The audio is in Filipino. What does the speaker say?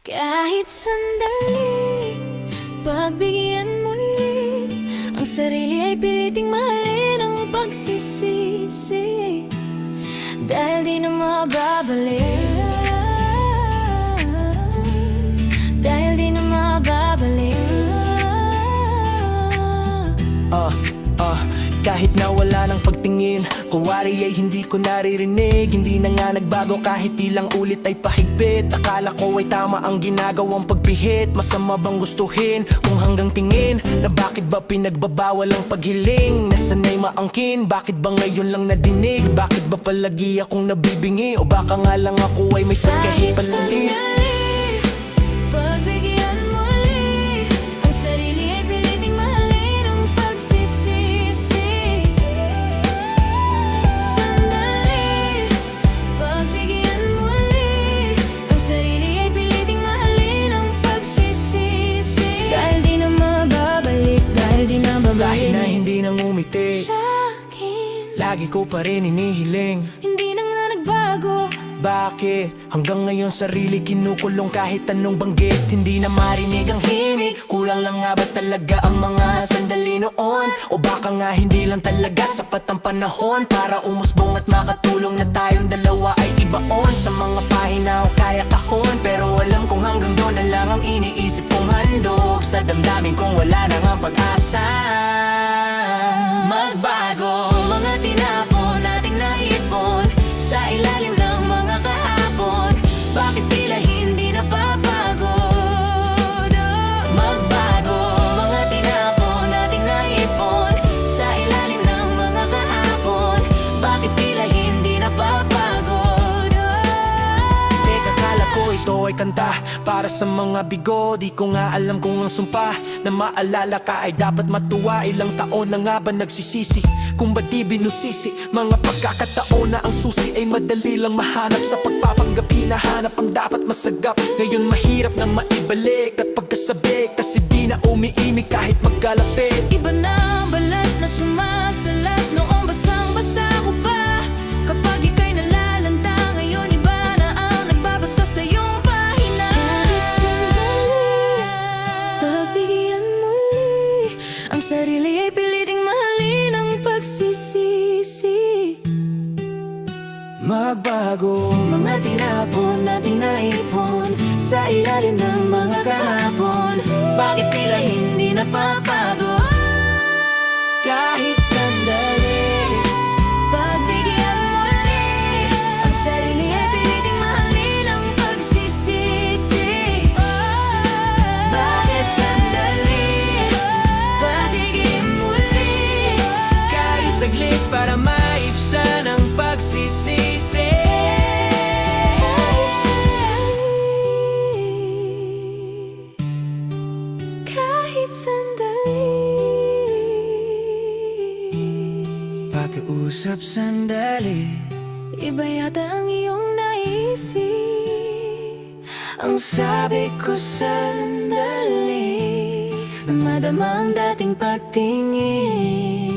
Kahit sandali, pagbigyan muli ang sarili ay piliting mahalin ang pagsisisi. Dahil di na mababalik, dahil di na mababalik. Kahit na wala ng pagtingin, kunwari ay hindi ko naririnig. Hindi na nga nagbago kahit ilang ulit ay pahigpit. Akala ko ay tama ang ginagawang pagpihit. Masama bang gustuhin kung hanggang tingin na bakit ba pinagbabawal ang paghiling? Nasanay maangkin, bakit ba ngayon lang nadinig? Bakit ba palagi akong nabibingi? O baka nga lang ako ay may sagahit palandi? Pagbigyan muli ang sarili ay piliting mahalin ang pagsisisi. Sandali, pagbigyan muli ang sarili ay piliting mahalin ang pagsisisi. Dahil di na mababalik, dahil di na babalik. Dahil na hindi nang umiti, Sa'kin lagi ko pa rin inihiling. hindi na nga nagbago. Bakit? Hanggang ngayon sarili kinukulong kahit anong banggit. Hindi na marinig ang himig. Kulang lang nga ba talaga ang mga sandali noon? O baka nga hindi lang talaga sapat ang panahon para umusbong at makatulong na tayong dalawa ay ibaon. Sa mga pahina o kaya kahon, pero alam kong hanggang doon na lang ang iniisip kong handog. Sa damdamin kong wala na nga pag-asa magbago. Mga tinapon nating naipon sa ilalim ng mga kahapon, bakit tila hindi napapagod? Magbago, mga tinapon nating naipon sa ilalim ng mga kahapon, bakit tila hindi napapagod? Teka, kala ko ito ay kanta para sa mga bigo. Di ko nga alam kung ang sumpa na maalala ka ay dapat matuwa. Ilang taon na nga ba nagsisisi kung ba't di binusisi? Mga pagkakataon na ang susi ay madali lang mahanap. Sa pagpapanggap hinahanap ang dapat masagap. Ngayon mahirap na maibalik at pagkasabi, kasi di na umiimik kahit magkalapit. Iba na ang balat na sumasalat, noong basang-basa ko pa. Kapag ika'y nalalanta, ngayon iba na ang nagbabasa sa iyong pahina. Kahit sandali, pagbigyan muli ang sarili ay piliting mahalin ang pagsisisi. Magbago, mga tinapon nating naipon sa ilalim ng mga kahapon, Bakit tila hindi napapagod? kahit sandali. Pagbigyan muli ang sarili ay piliting mahalin ang pagsisisi. Bakit sandali? Patigim muli Kahit saglit para maibsan ang pagsisisi. kahit sandali. Pag-uusap sandali, Iba yata ang iyong naisip. Ang sabi ko sandali, nang madama ang dating pagtingin.